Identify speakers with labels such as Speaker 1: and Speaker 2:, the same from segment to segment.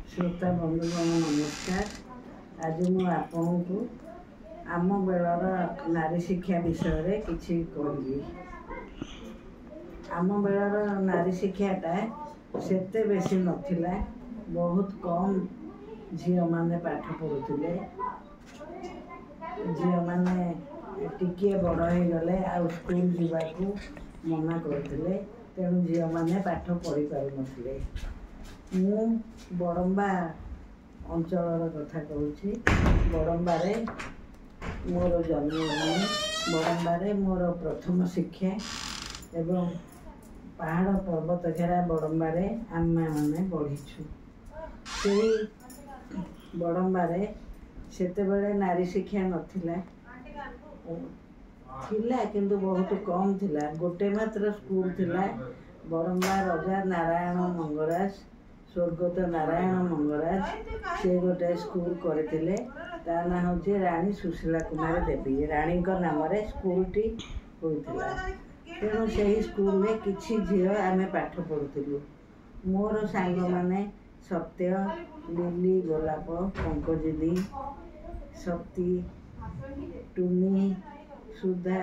Speaker 1: श्रोता बंधुगण नमस्कार। आज मु आपन को आम बेलर नारी शिक्षा विषय रे किछि कहबी। आम बेलर नारी शिक्षाटा सेते बेसी नथिला, बहुत कम झियो माने पाठ पढ़ुथिले। झियो माने टिके बड़ हो गले आ स्कूल जीवाकू मना करथिले, तेणु झियो माने पाठ पढ़ी पारु नथिले। मु बड़म्बा अंचल कथा कहूँ। बड़म्बारे मोर जन्मभूमि, बड़म्बारे मोर प्रथम शिक्षा एवं पहाड़ पर्वत घेरा बड़म्बारे आमे माने बढ़ीछु। बड़म्बारे सेतेबेले नारी शिक्षा नथिला, थिला किंतु बहुत कम थिला। गोटे मात्र स्कूल थिला, बड़म्बा राजा नारायण मंगराज, स्वर्गत नारायण मंगराज से गोटे स्कूल करथिले। ता ना होचे रानी सुशीला कुमारी देवी। रानी को नाम रे स्कूल टी होइथिला। तेणु से स्कूल में किछि झियो आमे पाठ पढ़ुथिलु। मोर सांग माने सत्य, लिली, गोलाप, पंकजिनी, शक्ति, टुनी, सुधा,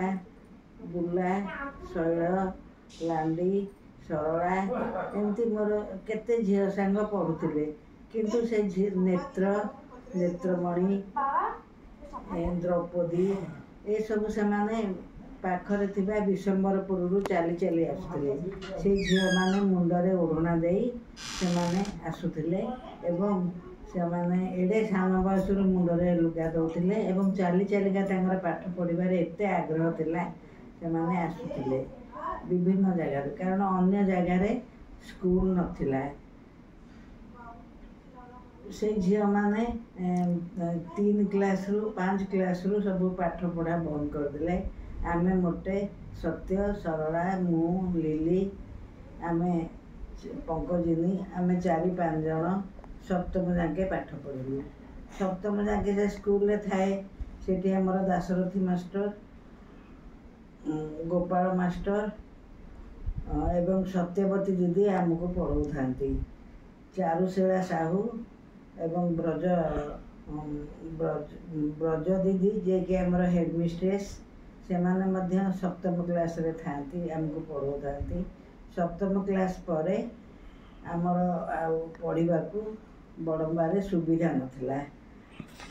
Speaker 1: बुला, शैल, लांडी, सरला एमती मोर केते झियो सांग पढ़ुथिले। किंतु से नेत्रमणि, द्रौपदी ए सब से माने पाखरे थिबा विशंबरपुर रु चाली चाली आसुथिले। से झियो माने मुंडरे ओढ़ना देई से माने आसुथिले एवं से माने एडे सान बयस रु मुंडरे लुगा दउथिले एवं चाली चालिका तांगर पाठ पढ़िबारे एते आग्रह थिला। से माने आसुथिले विभिन्न जगह, कारण अन्य जगह रे स्कूल नथिला। से झियो माने 3 क्लास रु 5 क्लास रु सब पाठ पढ़ा बंद कर दिले। आमे मोटे सत्य, सरला, मु, लिली, आमे पंकजिनी, आमे 4-5 जन सप्तम जाके पाठ पढ़िलु। सप्तम जाके जे स्कूल रे थाए सेठी हमर दासरथी मास्टर, गोपाल मास्टर एवं सत्यवती दीदी आमको पढ़ाऊ थांती। चारुशीला साहू एवं ब्रज दीदी जे कि हमर हेडमिस्ट्रेस से माने मध्य सप्तम क्लास रे थांती, आमको पढ़ाऊ थांती। सप्तम क्लास परे आमर पढ़िबा को बड़म्बारे सुविधा नथिला।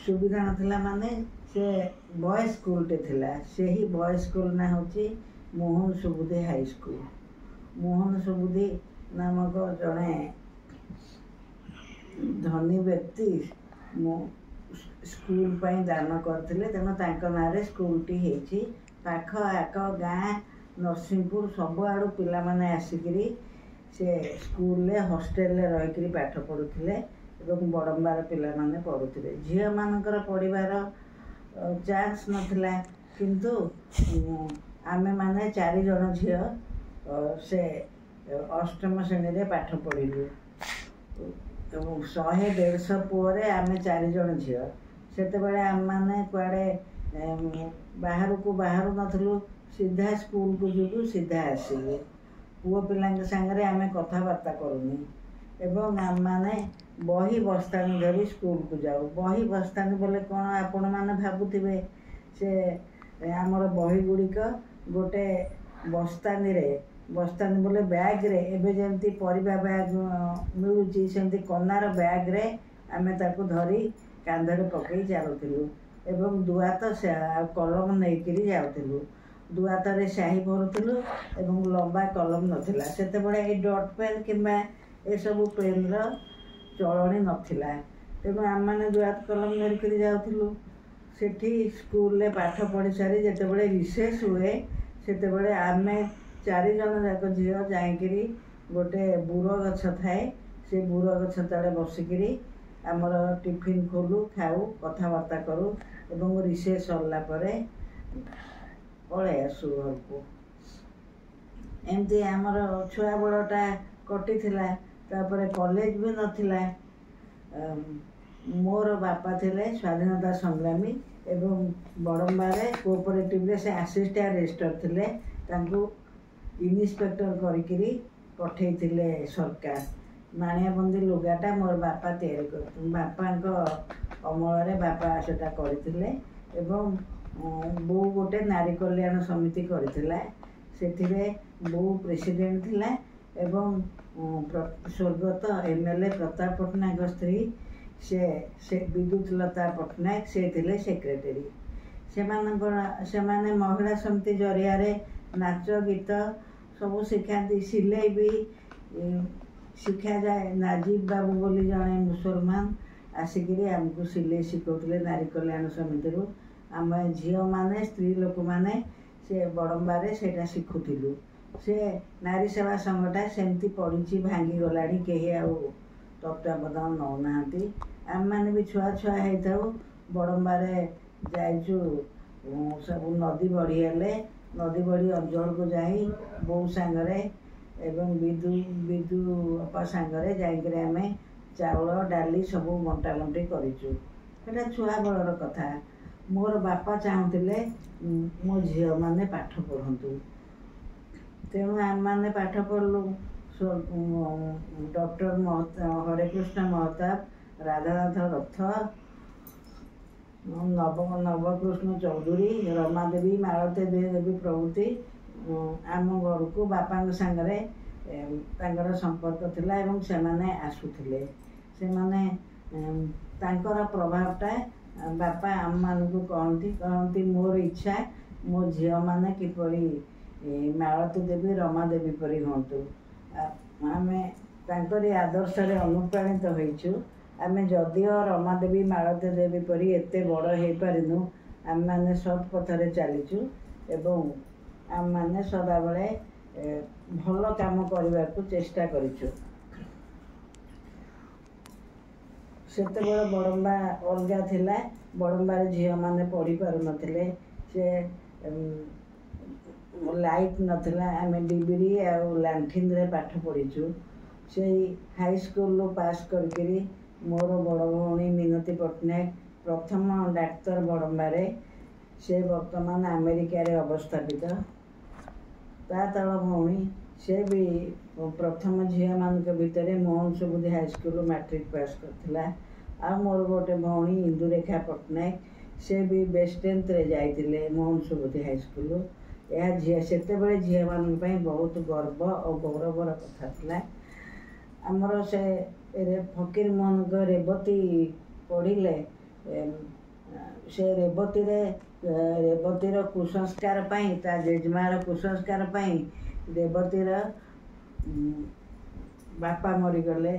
Speaker 1: सुविधा नथिला माने से बॉयज स्कूल टे थिला। से ही बॉयज स्कूल ना होची मोहन सुबुद्धि हाई स्कूल। मोहन सुबुद्धि नामक जड़े धनी व्यक्ति स्कूल पाई दान करथिले, तेणु तांको नारे स्कूल टी हेची। पाख आक गाँ नरसिंहपुर सब आड़ू पिला माने आसिकरी से स्कूल ले हॉस्टेल ले रहिकरी पाठ पढ़ुथिले एवं बड़म्बार पिला माने पढ़ुथिले। झियो मानकर पढ़िबार चांस नथिला, किंतु आमे माने 4 जन झियो से अष्टम श्रेणी रे पाठ पढ़िलु। 100-150 पुओरे आमे 4 जन झियो। सेते बेले आम माने कुआडे बाहर को बाहर नथलु, सीधा स्कूल को जुलु, सीधा आसिलु। पुओ पिलांग संगरे आमे कथाबार्ता करूनी एवं आम माने बही बस्तानी धरी स्कूल को जाऊ। बही बस्तानी बोले कौन आपण माने भाबुथिबे, से आमर बही गुड़िक गोटे बस्तानी बोले बैग रे, एबे जेमती परिबा बैग मिलुची सेमती कनार बैग रे आमे ताको धरी कांधरे पकई चालुथिलु एवं दुआत कलम नेइकिरी जाउथिलु। दुआत रे शाही भरुथिलु एवं लंबा कलम नथिला। सेते बडे ए डॉट पेन किंबा ए सब पेन रो चलणी नथिला, तेणु आम माने दुआत कलम धरिकिरी जाउथिलु। सेठी स्कूल ले पाठ पढ़ी सारी जेतेबेले रिसेस हुए सेतेबेले आमे 4 जन जाक झियो जाइकिरी गोटे बुरो गछ थाए, से बुरो गछ तले बसिकिरी आमर टिफिन खोलु, खाऊ, कथाबार्ता करूँ एवं रिसेस सरला परे पळे आसु घर को। एमती आमर छुआ बड़टा कटी थिला। तापरे कॉलेज भी नथिला। मोर बापा थिले स्वाधीनता संग्रामी एवं बड़म्बारे कोऑपरेटिव रे से असिस्टेंट रजिस्ट्रार थिले। तांको इन्स्पेक्टर करिकिरी पठेइथिले सरकार। ମାଣିଆବନ୍ଦି ଲୁଗାଟା ମୋର ବାପା ତିଆରି କରିଥିଲେ। ବାପାଙ୍କ ଅମଳରେ ବାପା ସେଟା କରିଥିଲେ ଏବଂ ବୋଉ ଗୋଟେ ନାରୀ କଲ୍ୟାଣ ସମିତି କରିଥିଲା। ସେଥିରେ ବୋଉ ପ୍ରେସିଡେଣ୍ଟ ଥିଲା ଏବଂ ସ୍ୱର୍ଗତ MLA ପ୍ରତାପ ପଟ୍ଟନାୟକ ସ୍ତ୍ରୀ ସେ ବିଦ୍ୟୁତଲତା ପଟ୍ଟନାୟକ ସେ ଥିଲେ ସେକ୍ରେଟେରୀ। ସେମାନେ ମହିଳା ସମିତି ଜରିଆରେ ନାଚ ଗୀତ ସବୁ ଶିଖାନ୍ତି। ସିଲେଇ ବି ଶିଖାଯାଏ। ନାଜିବ ବାବୁ ବୋଲି ଜଣେ ମୁସଲମାନ ଆସିକିରି ଆମକୁ ସିଲେଇ ଶିଖାଉଥିଲେ ନାରୀ କଲ୍ୟାଣ ସମିତିରୁ। ଆମେ ଝିଅମାନେ ସ୍ତ୍ରୀ ଲୋକମାନେ ସେ ବଡ଼ମ୍ବାରେ ସେଇଟା ଶିଖୁଥିଲୁ। ସେ ନାରୀ ସେବା ସଂଘଟା ସେମିତି ପଡ଼ିଛି, ଭାଙ୍ଗିଗଲାଣି, କେହି ଆଉ ତତ୍ତ୍ୱାବଧାନ ନେଉନାହାନ୍ତି। ଆମେମାନେ ବି ଛୁଆ ହେଇଥାଉ ବଡ଼ମ୍ବାରେ ଯାଇଛୁ। ସବୁ ନଦୀ ବଢ଼ି ହେଲେ ନଦୀ ବଢ଼ି ଅଞ୍ଚଳକୁ ଯାଇ ବୋଉ ସାଙ୍ଗରେ ଏବଂ ବିଦୁ ଅପା ସାଙ୍ଗରେ ଯାଇକରି ଆମେ ଚାଉଳ ଡାଲି ସବୁ ବଣ୍ଟାବଣ୍ଟି କରିଛୁ। ସେଇଟା ଛୁଆବେଳର କଥା। ମୋର ବାପା ଚାହୁଁଥିଲେ ମୋ ଝିଅମାନେ ପାଠ ପଢ଼ନ୍ତୁ, ତେଣୁ ଆମେମାନେ ପାଠ ପଢ଼ିଲୁ। ଡକ୍ଟର ହରେକୃଷ୍ଣ ମହତାବ, ରାଧାନାଥ ରଥ, ନବକୃଷ୍ଣ ଚୌଧୁରୀ, ରମାଦେବୀ, ମାଳତୀ ଦେବୀ ପ୍ରଭୃତି ଆମ ଘରକୁ ବାପାଙ୍କ ସାଙ୍ଗରେ ତାଙ୍କର ସମ୍ପର୍କ ଥିଲା ଏବଂ ସେମାନେ ଆସୁଥିଲେ। ସେମାନେ ତାଙ୍କର ପ୍ରଭାବଟା ବାପା ଆମମାନଙ୍କୁ କହନ୍ତି ମୋର ଇଚ୍ଛା ମୋ ଝିଅମାନେ କିପରି ମାଳତୀ ଦେବୀ ରମାଦେବୀ ପରି ହୁଅନ୍ତୁ। ଆମେ ତାଙ୍କରି ଆଦର୍ଶରେ ଅନୁପ୍ରାଣିତ ହୋଇଛୁ। ଆମେ ଯଦିଓ ରମାଦେବୀ ମାଳତୀ ଦେବୀ ପରି ଏତେ ବଡ଼ ହେଇପାରିନୁ, ଆମେମାନେ ସତ୍ ପଥରେ ଚାଲିଛୁ ଏବଂ ଆମେମାନେ ସଦାବେଳେ ଭଲ କାମ କରିବାକୁ ଚେଷ୍ଟା କରିଛୁ। ସେତେବେଳେ ବଡ଼ମ୍ବା ଅଲଗା ଥିଲା। ବଡ଼ମ୍ବାରେ ଝିଅମାନେ ପଢ଼ି ପାରୁନଥିଲେ। ସେ ଲାଇଟ୍ ନଥିଲା। ଆମେ ଡିବିରି ଆଉ ଲାଣ୍ଠିନରେ ପାଠ ପଢ଼ିଛୁ। ସେଇ ହାଇସ୍କୁଲରୁ ପାସ୍ କରିକିରି ମୋର ବଡ଼ ଭଉଣୀ ମିନତୀ ପଟ୍ଟନାୟକ ପ୍ରଥମ ଡାକ୍ତର ବଡ଼ମ୍ବାରେ। ସେ ବର୍ତ୍ତମାନ ଆମେରିକାରେ ଅବସ୍ଥାପିତ। ତା ତଳ ଭଉଣୀ ସେ ବି ପ୍ରଥମ ଝିଅମାନଙ୍କ ଭିତରେ ମୋହନ ସୁବୁଦ୍ଧି ହାଇସ୍କୁଲରୁ ମାଟ୍ରିକ୍ ପାସ୍ କରିଥିଲା। ଆଉ ମୋର ଗୋଟେ ଭଉଣୀ ଇନ୍ଦୁରେଖା ପଟ୍ଟନାୟକ, ସେ ବି ବେଷ୍ଟ ଟେନ୍ଥରେ ଯାଇଥିଲେ ମୋହନ ସୁବୁଦ୍ଧି ହାଇସ୍କୁଲ। ଏହା ସେତେବେଳେ ଝିଅମାନଙ୍କ ପାଇଁ ବହୁତ ଗର୍ବ ଓ ଗୌରବର କଥା ଥିଲା। ଆମର ସେ ଫକୀର ମୋହନଙ୍କ ରେବତୀ ପଢ଼ିଲେ। ସେ ରେବତୀର କୁସଂସ୍କାର ପାଇଁ, ତା ଜେଜେମାର କୁସଂସ୍କାର ପାଇଁ ରେବତୀର ବାପା ମରିଗଲେ,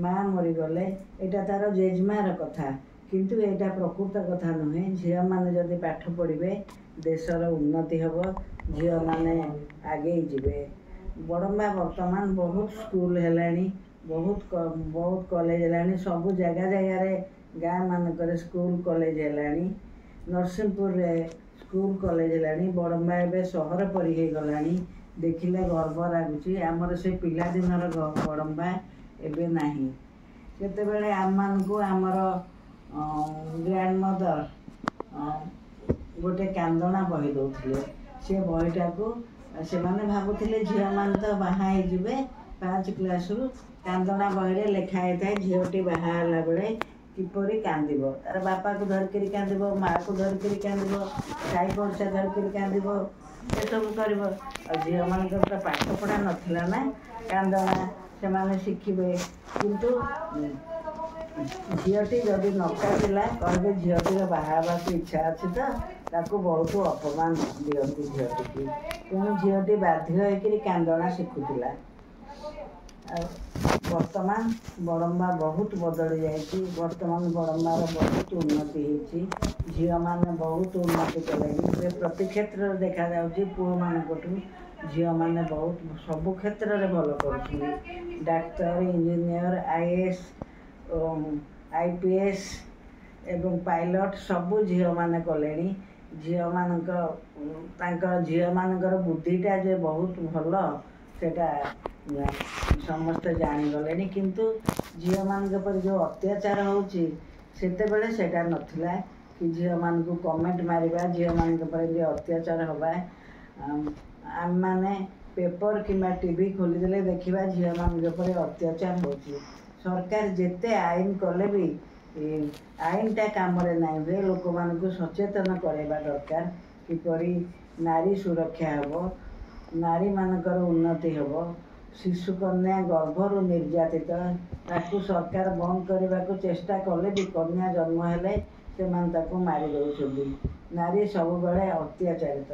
Speaker 1: ମା ମରିଗଲେ। ଏଇଟା ତାର ଜେଜେମାର କଥା, କିନ୍ତୁ ଏଇଟା ପ୍ରକୃତ କଥା ନୁହେଁ। ଝିଅମାନେ ଯଦି ପାଠ ପଢ଼ିବେ ଦେଶର ଉନ୍ନତି ହେବ, ଝିଅମାନେ ଆଗେଇ ଯିବେ। ବଡ଼ମ୍ବା ବର୍ତ୍ତମାନ ବହୁତ ସ୍କୁଲ ହେଲାଣି, ବହୁତ କଲେଜ ହେଲାଣି। ସବୁ ଜାଗାରେ ଗାଁ ମାନଙ୍କରେ ସ୍କୁଲ କଲେଜ ହେଲାଣି। ନରସିଂହପୁରରେ ସ୍କୁଲ କଲେଜ ହେଲାଣି। ବଡ଼ମ୍ବା ଏବେ ସହର ପରି ହେଇଗଲାଣି। ଦେଖିଲେ ଗର୍ବ ଲାଗୁଛି। ଆମର ସେ ପିଲାଦିନର ବଡ଼ମ୍ବା ଏବେ ନାହିଁ। ସେତେବେଳେ ଆମମାନଙ୍କୁ ଆମର ଗ୍ରାଣ୍ଡ ମଦର ଗୋଟେ କାନ୍ଦଣା ବହି ଦେଉଥିଲେ। ସେ ବହିଟାକୁ ସେମାନେ ଭାବୁଥିଲେ ଝିଅମାନେ ତ ବାହା ହେଇଯିବେ। 5 କ୍ଲାସରୁ କାନ୍ଦଣା ବହିରେ ଲେଖା ହେଇଥାଏ ଝିଅଟି ବାହା ହେଲା ବେଳେ କିପରି କାନ୍ଦିବ। ତାର ବାପାକୁ ଧରିକିରି କାନ୍ଦିବ, ମାଆକୁ ଧରିକିରି କାନ୍ଦିବ, ସାଇ ପଡ଼ିଶା ଧରିକିରି କାନ୍ଦିବ, ଏସବୁ କରିବ। ଆଉ ଝିଅମାନଙ୍କର ତ ପାଠ ପଢ଼ା ନଥିଲା ନା, କାନ୍ଦଣା ସେମାନେ ଶିଖିବେ। କିନ୍ତୁ ଝିଅଟି ଯଦି ନ କାନ୍ଦିଲା କହିବେ ଝିଅଟିର ବାହା ହେବାକୁ ଇଚ୍ଛା ଅଛି ତ, ତାକୁ ବହୁତ ଅପମାନ ଦିଅନ୍ତି ଝିଅଟିକି। ତେଣୁ ଝିଅଟି ବାଧ୍ୟ ହୋଇକିରି କାନ୍ଦଣା ଶିଖୁଥିଲା। ଆଉ ବର୍ତ୍ତମାନ ବଡ଼ମ୍ବା ବହୁତ ବଦଳି ଯାଇଛି। ବର୍ତ୍ତମାନ ବଡ଼ମ୍ବାର ବହୁତ ଉନ୍ନତି ହେଇଛି। ଝିଅମାନେ ବହୁତ ଉନ୍ନତି କଲେଣି। ଏବେ ପ୍ରତି କ୍ଷେତ୍ରରେ ଦେଖାଯାଉଛି ପୁଅମାନଙ୍କଠୁ ଝିଅମାନେ ବହୁତ ସବୁ କ୍ଷେତ୍ରରେ ଭଲ କରୁଛନ୍ତି। ଡାକ୍ତର, ଇଞ୍ଜିନିୟର, IAS, IPS ଏବଂ ପାଇଲଟ ସବୁ ଝିଅମାନେ କଲେଣି। ଝିଅମାନଙ୍କର ବୁଦ୍ଧିଟା ଯେ ବହୁତ ଭଲ ସେଟା ସମସ୍ତେ ଜାଣିଗଲେଣି। କିନ୍ତୁ ଝିଅମାନଙ୍କ ଉପରେ ଯେଉଁ ଅତ୍ୟାଚାର ହେଉଛି ସେତେବେଳେ ସେଟା ନଥିଲା। କି ଝିଅମାନଙ୍କୁ କମେଣ୍ଟ ମାରିବା, ଝିଅମାନଙ୍କ ଉପରେ ଯେ ଅତ୍ୟାଚାର ହେବା। ଆମେମାନେ पेपर किंवा टीवी खोलीदेले देखा झील मान अत्याचार होची। सरकार जिते आईन कले भी आईनटा कम ना हुए लोक मान सचेतन करवा दरकार किपरि नारी सुरक्षा हम नारी मानकर उन्नति हम। शिशुकन्या गर्भर निर्यातित ताकू सरकार बंद करने को चेष्टा कले भी कन्या जन्म हेले से मारी दौरान नारी सब बेले अत्याचारित।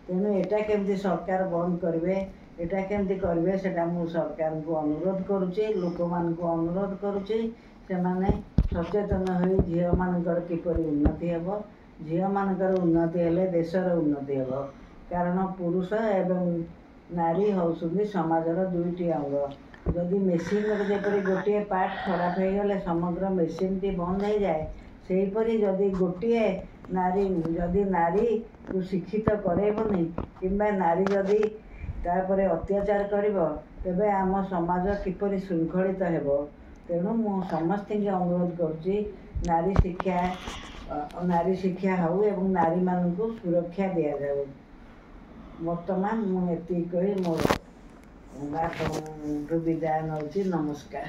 Speaker 1: तेणु एटा केमती सरकार बंद करेंगे एटा केमती करेंगे से सरकार को अनुरोध करुच्ची लोक मान अनुरोध करुच्ची से माने सचेतन हो झील मानकर किपरि उन्नति हम। झील मानकर उन्नति हेले देशर उन्नति हम कारण पुरुष एवं नारी होउछन्ति समाजर दुईटी अंग। जदि मेसीन जेपरी गोटे पार्ट खराब हो गले समग्र मेसीन टी बंद हो जाए सेहीपरि जदि गोटे नारी जदि नारी को शिक्षित करेबनी किंबा नारी जदि तापर अत्याचार करिब तेबे आम समाज किपरि शृंखलित हेब। तेणु मु समस्त अनुरोध करुच्ची नारी शिक्षा हो एवं नारी मान को सुरक्षा दि जाऊ। वर्तमान मुझे कही मोर विदाय नौची। नमस्कार।